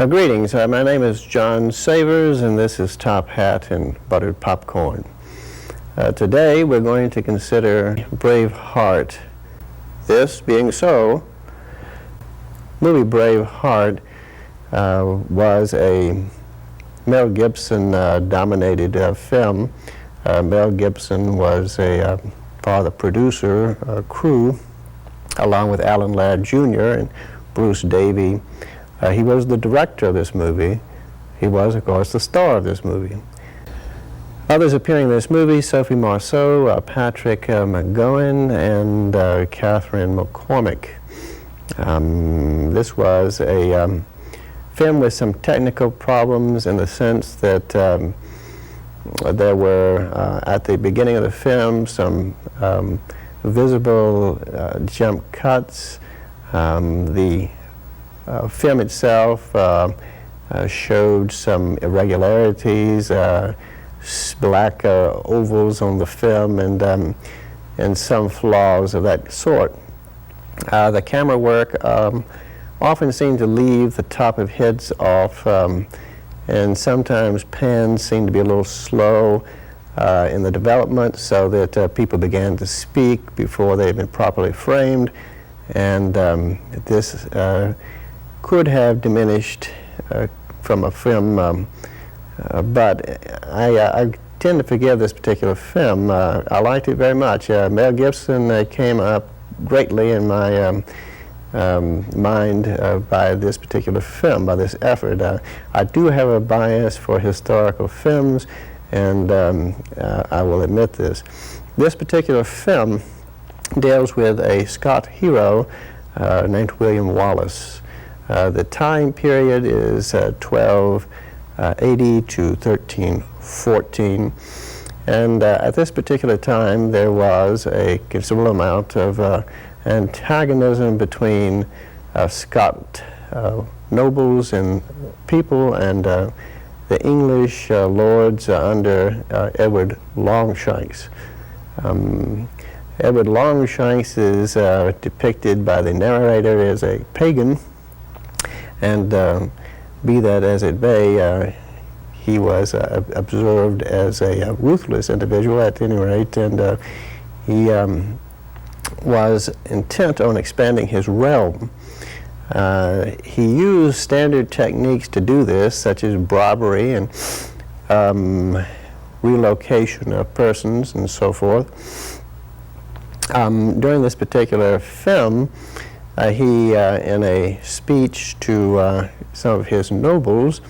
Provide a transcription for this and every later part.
Greetings, my name is John Savers and this is Top Hat and Buttered Popcorn. Today we're going to consider Braveheart. This being so, movie Braveheart was a Mel Gibson dominated film. Mel Gibson was a father producer, crew, along with Alan Ladd Jr. and Bruce Davey. He was the director of this movie. He was, of course, the star of this movie. Others appearing in this movie: Sophie Marceau, Patrick McGowan, and Catherine McCormick. This was a film with some technical problems in the sense that there were, at the beginning of the film, some visible jump cuts. The film itself showed some irregularities, black ovals on the film, and some flaws of that sort. The camera work often seemed to leave the top of heads off, and sometimes pans seemed to be a little slow in the development, so that people began to speak before they had been properly framed, and this could have diminished from a film, but I tend to forgive this particular film. I liked it very much. Mel Gibson came up greatly in my mind by this particular film, by this effort. I do have a bias for historical films, and I will admit this. This particular film deals with a Scot hero named William Wallace. The time period is 1280 to 1314, and at this particular time there was a considerable amount of antagonism between Scot nobles and people and the English lords under Edward Longshanks. Edward Longshanks is depicted by the narrator as a pagan, and be that as it may, he was observed as a ruthless individual at any rate, and he was intent on expanding his realm. He used standard techniques to do this, such as robbery and relocation of persons and so forth. During this particular film, he, in a speech to some of his nobles,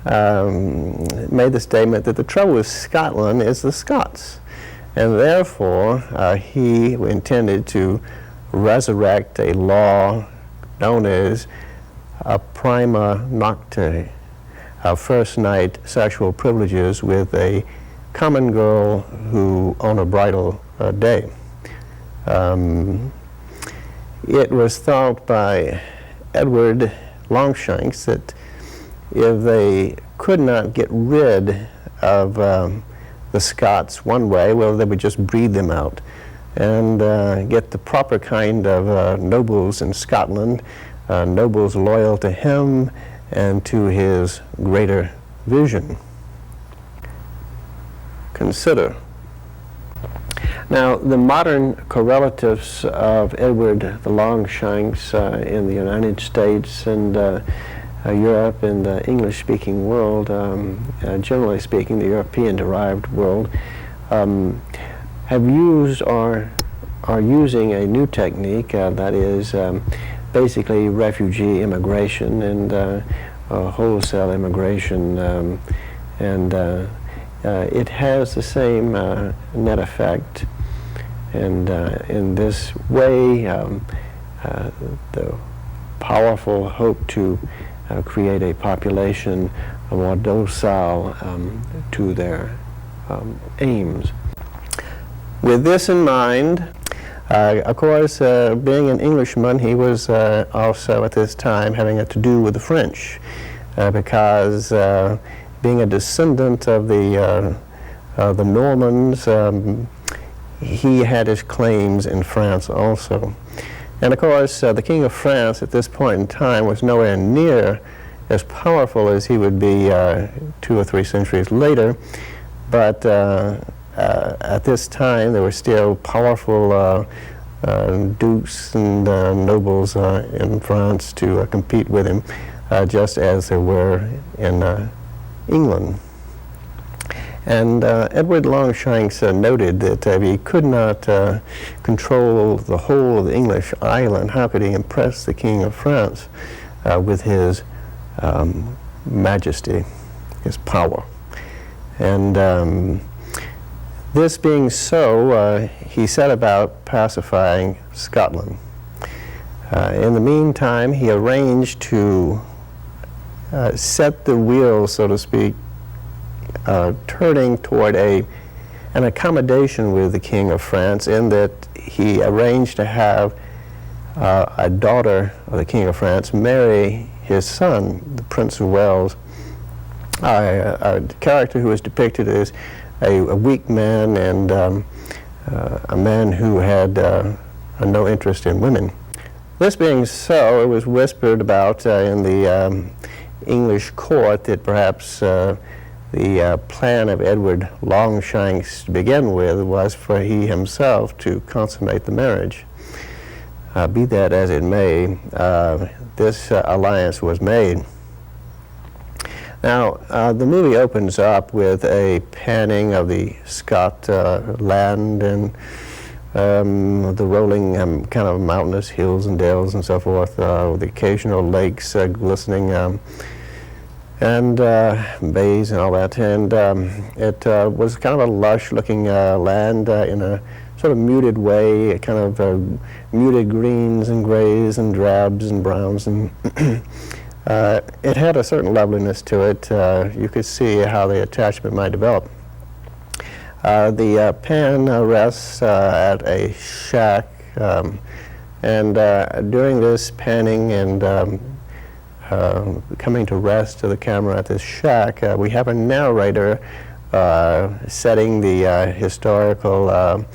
made the statement that the trouble with Scotland is the Scots, and therefore he intended to resurrect a law known as prima nocte, first night sexual privileges with a common girl who on a bridal day. It was thought by Edward Longshanks that if they could not get rid of the Scots one way, well, they would just breed them out and get the proper kind of nobles in Scotland, nobles loyal to him and to his greater vision. Consider. Now, the modern correlatives of Edward the Longshanks in the United States and Europe and the English-speaking world, generally speaking, the European-derived world, have used or are using a new technique that is basically refugee immigration and wholesale immigration, and it has the same net effect. And in this way, the powerful hope to create a population more docile to their aims. With this in mind, of course, being an Englishman, he was also at this time having to do with the French, because being a descendant of the Normans, he had his claims in France also. And of course, the King of France at this point in time was nowhere near as powerful as he would be 2 or 3 centuries later, but at this time there were still powerful dukes and nobles in France to compete with him, just as there were in England. And Edward Longshanks noted that if he could not control the whole of the English island, how could he impress the King of France with his majesty, his power? And this being so, he set about pacifying Scotland. In the meantime, he arranged to set the wheel, so to speak, turning toward an accommodation with the King of France, in that he arranged to have a daughter of the King of France marry his son, the Prince of Wales, a character who is depicted as a weak man and a man who had no interest in women. This being so, it was whispered about in the English court that perhaps the plan of Edward Longshanks to begin with was for he himself to consummate the marriage. Be that as it may, this alliance was made. Now, the movie opens up with a panning of the Scot land and the rolling kind of mountainous hills and dales and so forth, with the occasional lakes glistening, and bays and all that. And it was kind of a lush-looking land in a sort of muted way, kind of muted greens and grays and drabs and browns, and it had a certain loveliness to it. You could see how the attachment might develop. The pan rests at a shack, and during this panning and coming to rest to the camera at this shack, we have a narrator setting the historical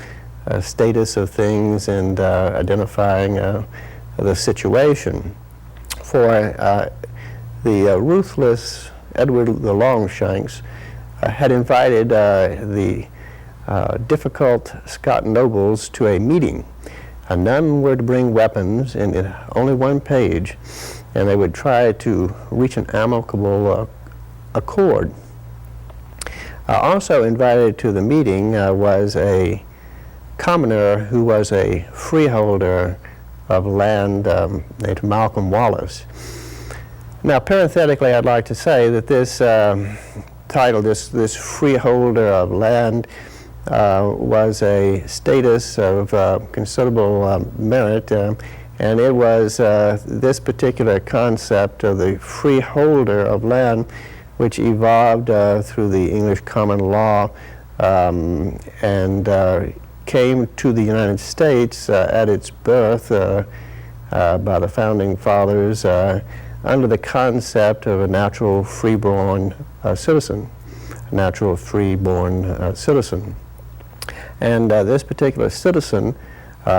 status of things and identifying the situation. For the ruthless Edward the Longshanks had invited the difficult Scot nobles to a meeting. None were to bring weapons, and only one page, and they would try to reach an amicable accord. Also invited to the meeting was a commoner who was a freeholder of land named Malcolm Wallace. Now, parenthetically, I'd like to say that this title, this freeholder of land, was a status of considerable merit, and it was this particular concept of the freeholder of land which evolved through the English common law and came to the United States at its birth by the founding fathers under the concept of a natural freeborn citizen, a natural freeborn citizen. And this particular citizen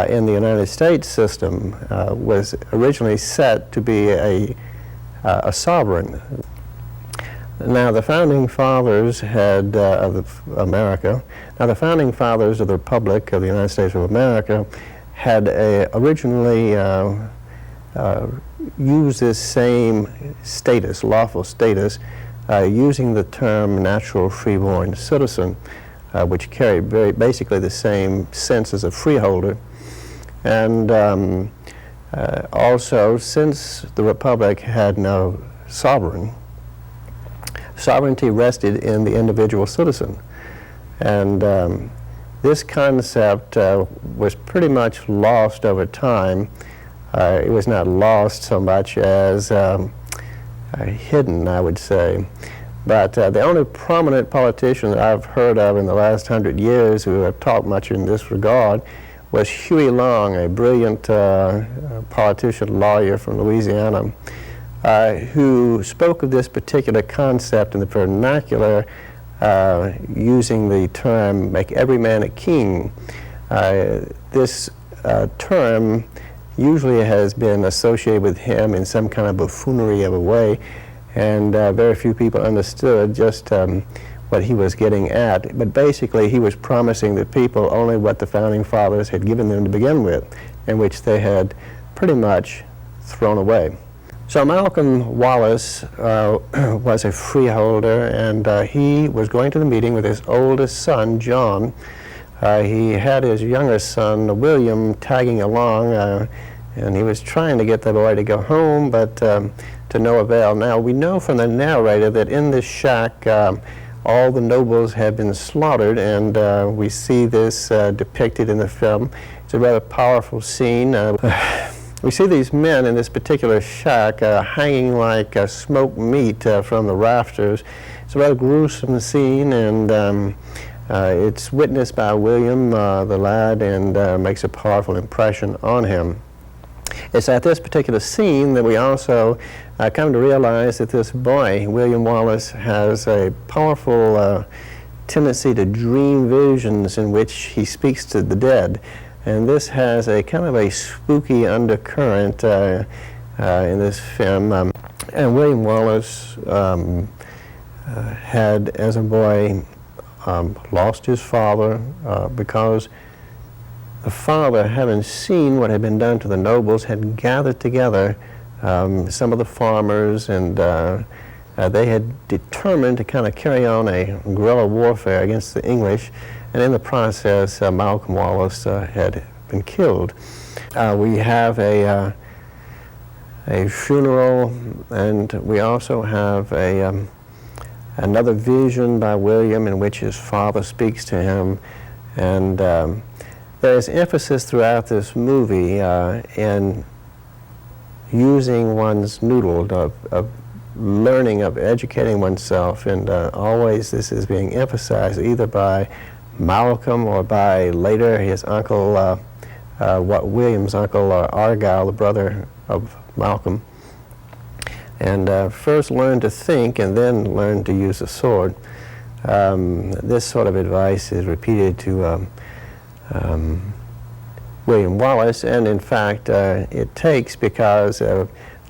in the United States system was originally set to be a sovereign. Now, the founding fathers had of America. Now, the founding fathers of the Republic of the United States of America had originally used this same status, lawful status, using the term natural freeborn citizen, which carried basically the same sense as a freeholder. And also, since the Republic had no sovereign, sovereignty rested in the individual citizen. And this concept was pretty much lost over time. It was not lost so much as hidden, I would say. But the only prominent politician that I've heard of in the last 100 years who have talked much in this regard was Huey Long, a brilliant politician, lawyer from Louisiana, who spoke of this particular concept in the vernacular using the term, make every man a king. This term usually has been associated with him in some kind of buffoonery of a way, and very few people understood just what he was getting at. But basically, he was promising the people only what the Founding Fathers had given them to begin with, and which they had pretty much thrown away. So Malcolm Wallace was a freeholder, and he was going to the meeting with his oldest son, John. He had his younger son, William, tagging along, and he was trying to get the boy to go home, but to no avail. Now, we know from the narrator that in this shack, all the nobles had been slaughtered, and we see this depicted in the film. It's a rather powerful scene. We see these men in this particular shack hanging like smoked meat from the rafters. It's a rather gruesome scene, and it's witnessed by William, the lad, and makes a powerful impression on him. It's at this particular scene that we also come to realize that this boy, William Wallace, has a powerful tendency to dream visions in which he speaks to the dead. And this has a kind of a spooky undercurrent in this film. And William Wallace had, as a boy, lost his father because the father, having seen what had been done to the nobles, had gathered together some of the farmers, and they had determined to kind of carry on a guerrilla warfare against the English, and in the process, Malcolm Wallace had been killed. We have a funeral, and we also have another vision by William in which his father speaks to him, and there is emphasis throughout this movie in using one's noodle, of learning, of educating oneself, and always this is being emphasized either by Malcolm or by later his uncle, William's uncle Argyle, the brother of Malcolm. And first learn to think and then learn to use the sword. This sort of advice is repeated to William Wallace, and in fact it takes, because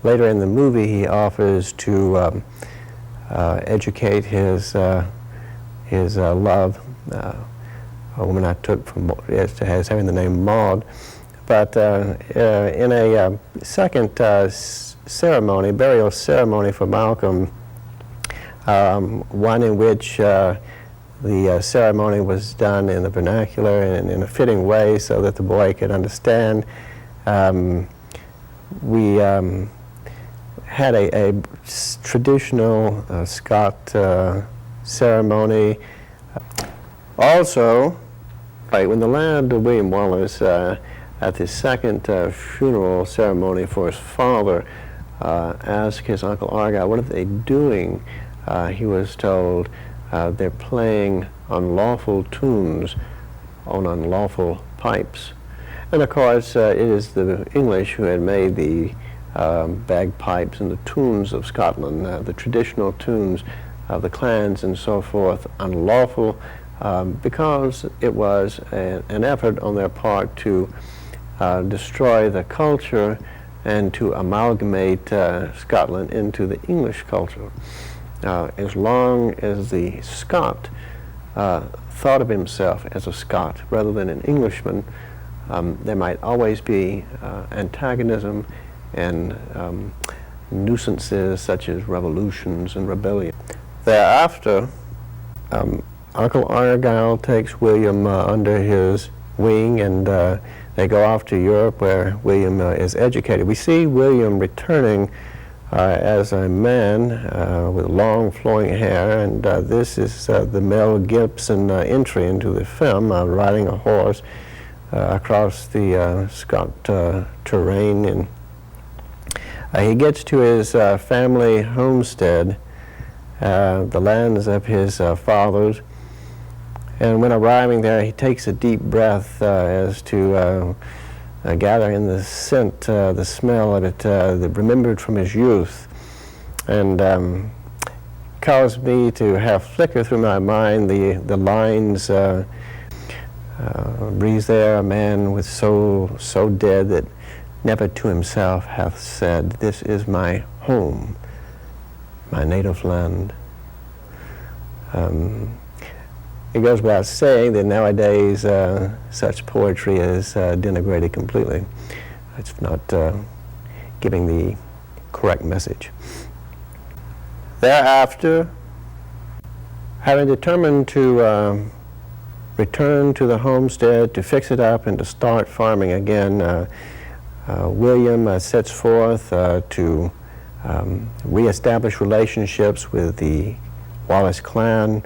later in the movie he offers to educate his love, a woman I took from as having the name Maud, but in a second ceremony, burial ceremony for Malcolm, one in which the ceremony was done in the vernacular and in a fitting way so that the boy could understand. We had a traditional Scot ceremony. Also, when the lad William Wallace, at the second funeral ceremony for his father, asked his uncle Argyle, what are they doing? He was told, they're playing unlawful tunes on unlawful pipes. And of course, it is the English who had made the bagpipes and the tunes of Scotland, the traditional tunes of the clans and so forth, unlawful because it was an effort on their part to destroy the culture and to amalgamate Scotland into the English culture. As long as the Scot thought of himself as a Scot rather than an Englishman, there might always be antagonism and nuisances such as revolutions and rebellion. Thereafter, Uncle Argyle takes William under his wing, and they go off to Europe where William is educated. We see William returning as a man with long flowing hair, and this is the Mel Gibson entry into the film, riding a horse across the Scot terrain. And he gets to his family homestead, the lands of his fathers, and when arriving there he takes a deep breath as to gather in the scent, the smell of it, that remembered from his youth, and caused me to have flicker through my mind the lines, breathes there a man with soul so dead that never to himself hath said, this is my home. my native land. It goes without saying that nowadays such poetry is denigrated completely. It's not giving the correct message. Thereafter, having determined to return to the homestead, to fix it up and to start farming again, William sets forth to reestablish relationships with the Wallace clan.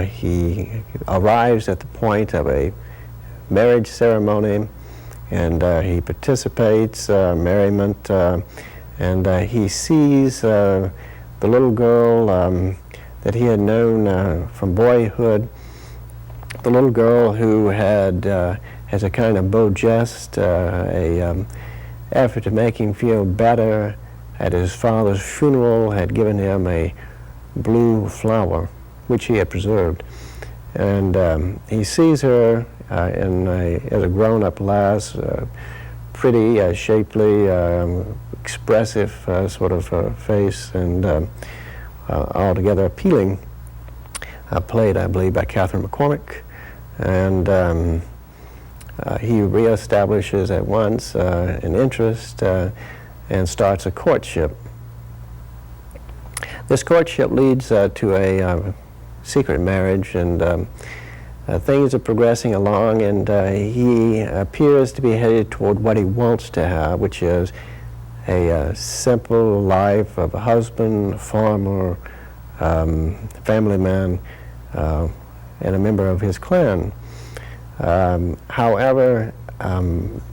He arrives at the point of a marriage ceremony, and he participates, merriment, and he sees the little girl that he had known from boyhood, the little girl who had, as a kind of beau geste, a effort to make him feel better, at his father's funeral had given him a blue flower, which he had preserved. And he sees her as a grown-up lass, pretty, shapely, expressive sort of face, and altogether appealing, played, I believe, by Catherine McCormick. And he reestablishes at once an interest and starts a courtship. This courtship leads to a secret marriage, and things are progressing along, and he appears to be headed toward what he wants to have, which is a simple life of a husband, a farmer, family man, and a member of his clan. However,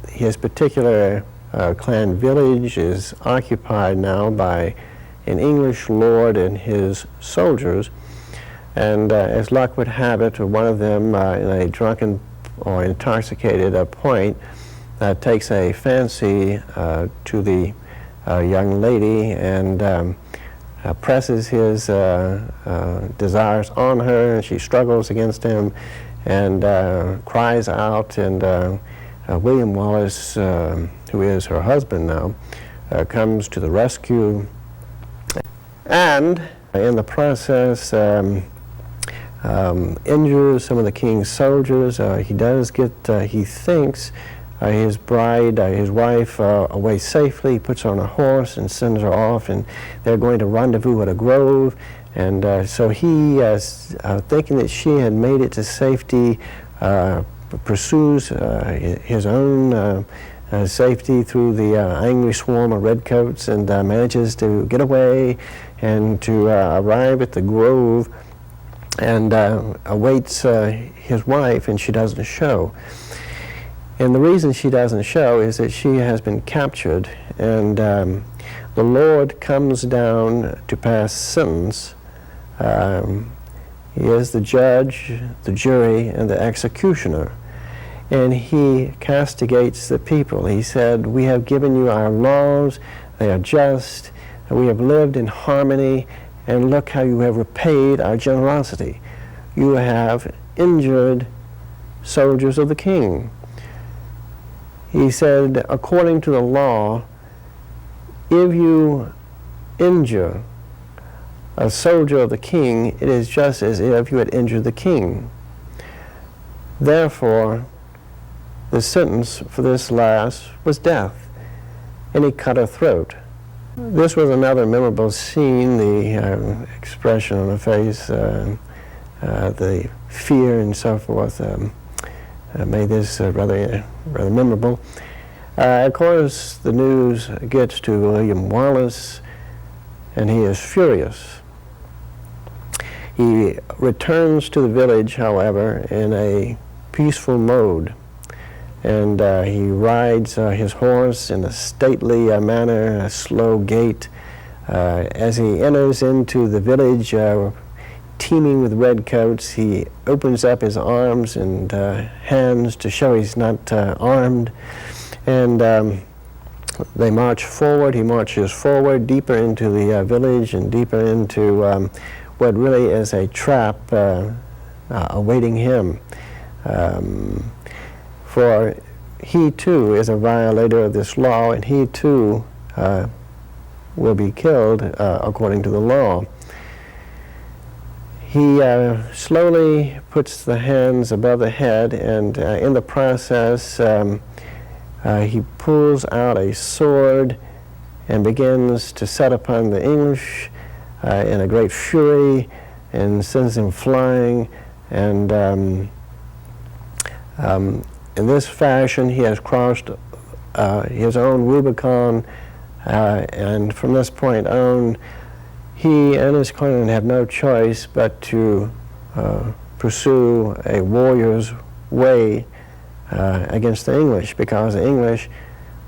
his particular clan village is occupied now by an English lord and his soldiers, and as luck would have it, one of them, in a drunken or intoxicated point, takes a fancy to the young lady and presses his desires on her, and she struggles against him and cries out, and William Wallace, who is her husband now, comes to the rescue, and in the process injures some of the king's soldiers. He does get, he thinks, his bride, his wife, away safely. He puts her on a horse and sends her off, and they're going to rendezvous at a grove. And so he, thinking that she had made it to safety, pursues his own safety through the angry swarm of redcoats, and manages to get away and to arrive at the grove, and awaits his wife, and she doesn't show. And the reason she doesn't show is that she has been captured, and the Lord comes down to pass sentence. He is the judge, the jury, and the executioner. And he castigates the people. He said, "We have given you our laws, they are just, and we have lived in harmony, and look how you have repaid our generosity. You have injured soldiers of the king." He said, according to the law, if you injure a soldier of the king, it is just as if you had injured the king. Therefore, the sentence for this lass was death, and he cut her throat. This was another memorable scene, the expression on her face, the fear and so forth, made this rather memorable. Of course, the news gets to William Wallace, and he is furious. He returns to the village, however, in a peaceful mode, and he rides his horse in a stately manner, a slow gait. As he enters into the village teeming with redcoats, he opens up his arms and hands to show he's not armed, and they march forward. He marches forward deeper into the village and deeper into what really is a trap awaiting him. For he too is a violator of this law, and he too will be killed according to the law. He slowly puts the hands above the head, and in the process he pulls out a sword and begins to set upon the English in a great fury and sends them flying. And in this fashion he has crossed his own Rubicon, and from this point on he and his clan have no choice but to pursue a warrior's way against the English, because the English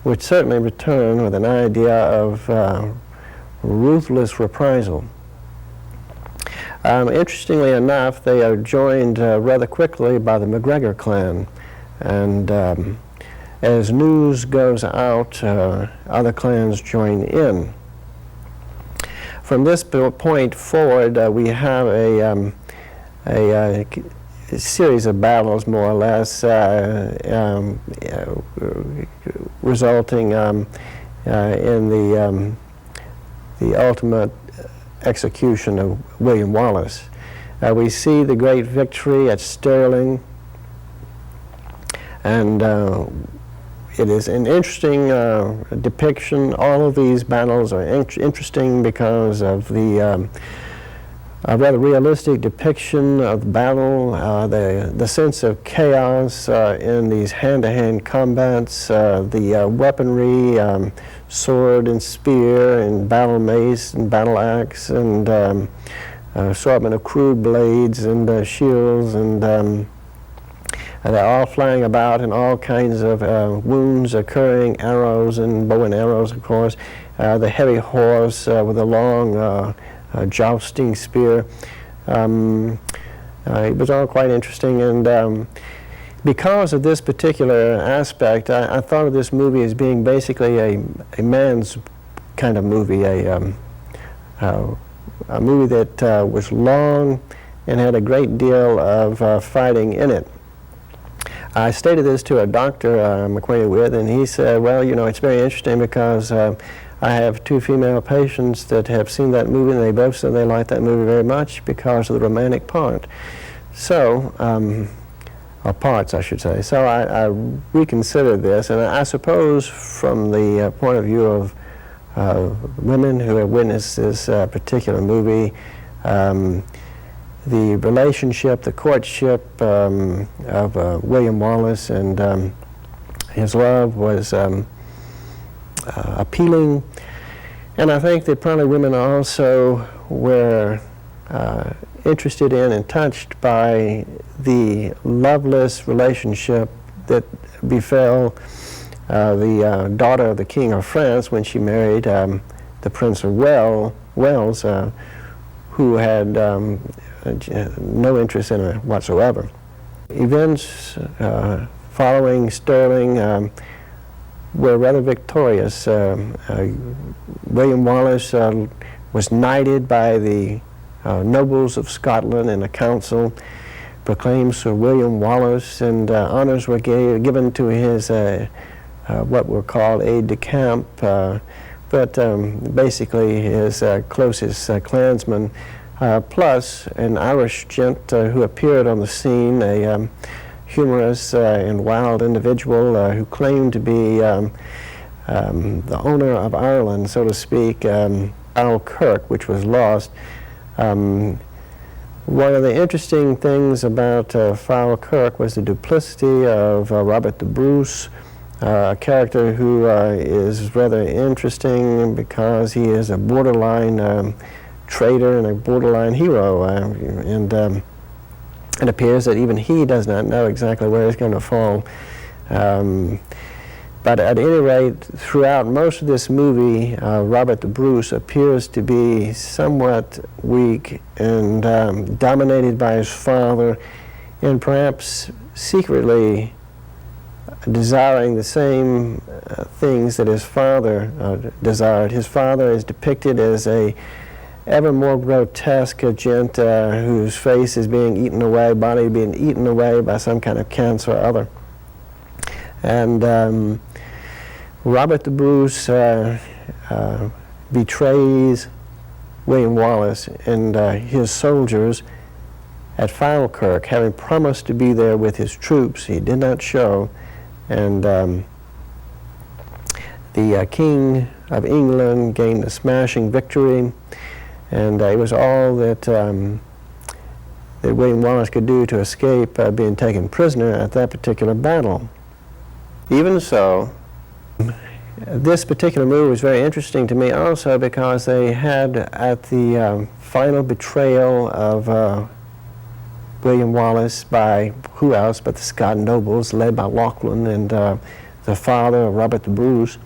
would certainly return with an idea of ruthless reprisal. Interestingly enough, they are joined rather quickly by the McGregor clan, and as news goes out, other clans join in. From this point forward, we have a series of battles, more or less, resulting in the ultimate execution of William Wallace. We see the great victory at Stirling, and it is an interesting depiction. All of these battles are interesting because of the a rather realistic depiction of the battle, the sense of chaos in these hand-to-hand combats, the weaponry, sword and spear and battle mace and battle axe, and assortment of crude blades and shields, and they're all flying about, and all kinds of wounds occurring, arrows and bow and arrows, of course, the heavy horse with a long jousting spear. It was all quite interesting, and because of this particular aspect, I thought of this movie as being basically a man's kind of movie, a movie that was long and had a great deal of fighting in it. I stated this to a doctor I'm acquainted with, and he said, well, you know, it's very interesting because I have two female patients that have seen that movie, and they both said they liked that movie very much because of the romantic part. So, or parts, I should say. So I reconsidered this, and I suppose from the point of view of women who have witnessed this particular movie, the relationship, the courtship of William Wallace and his love was appealing, and I think that probably women also were interested in and touched by the loveless relationship that befell the daughter of the King of France when she married the Prince of Wales, who had no interest in her whatsoever. Events following Stirling were rather victorious. William Wallace was knighted by the nobles of Scotland in a council, proclaimed Sir William Wallace, and honors were given to his what were called aide-de-camp, but basically his closest clansmen, plus an Irish gent who appeared on the scene, a humorous and wild individual who claimed to be the owner of Ireland, so to speak, Foul Kirk, which was lost. One of the interesting things about Foul Kirk was the duplicity of Robert the Bruce, a character who is rather interesting because he is a borderline traitor and a borderline hero, and it appears that even he does not know exactly where he's going to fall. But at any rate, throughout most of this movie, Robert the Bruce appears to be somewhat weak and dominated by his father, and perhaps secretly desiring the same things that his father desired. His father is depicted as a ever more grotesque gent whose face is being eaten away, body being eaten away by some kind of cancer or other. And Robert the Bruce betrays William Wallace and his soldiers at Falkirk, having promised to be there with his troops. He did not show, and the King of England gained a smashing victory, and it was all that that William Wallace could do to escape being taken prisoner at that particular battle. Even so, this particular movie was very interesting to me also because they had at the final betrayal of William Wallace by who else but the Scot nobles led by Lachlan and the father of Robert the Bruce,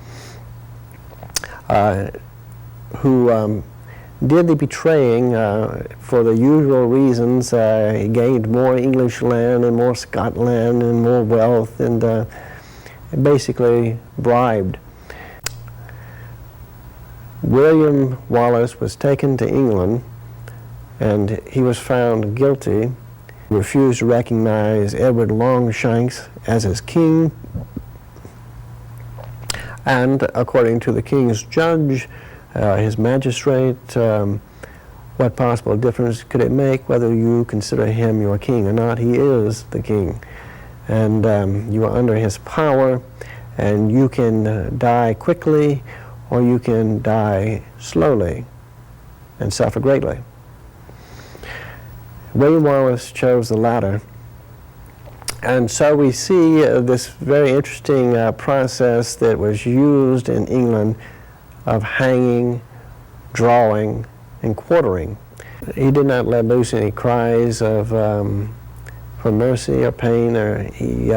who did the betraying for the usual reasons. He gained more English land and more Scotland and more wealth, and basically bribed. William Wallace was taken to England, and he was found guilty. He refused to recognize Edward Longshank as his king, and according to the king's judge, his magistrate, what possible difference could it make whether you consider him your king or not? He is the king, and you are under his power, and you can die quickly or you can die slowly and suffer greatly. William Wallace chose the latter, and so we see this very interesting process that was used in England of hanging, drawing, and quartering. He did not let loose any cries of for mercy or pain, or he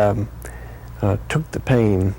took the pain